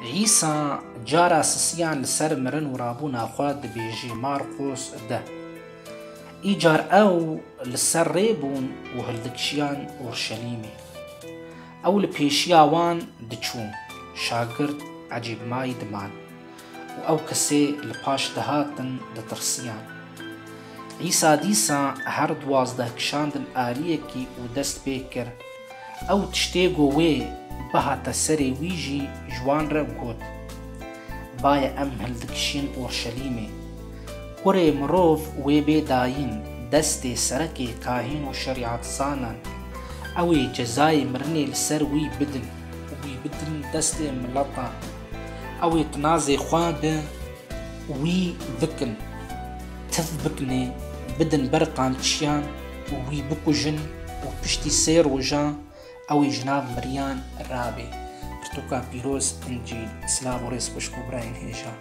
عیسا جارا سسیان لسر مرن و رابونا خواد دبیجی مارقوس ده ایجار او لسر ریبون و هلدکشیان اورشلیمی او لپیشیاوان دچون شاگرد عجیب مای دمان و او کسی لپاش دهاتن دترسیان عیسا دیسا هر دوازده کشاندن آلیکی و دست بیکر او تشتیگو وی بهاتا سری ویجی جوان را گوت بایا ام هلدکشین اورشلیمی کوری مروف وی بیداین دست سرکی کاهین و شریعت زانان اوی جزای مرنی لسر وی بدن دست ملطا اوی تنازی خواد وی ذکن تف بکنی بدن برقان تشیان وی بکجن و پشتی سیر و جان اوی جناب مریان رابی پرتوکا پیروز انجیل سلاو و ریس بشکو براین هیجا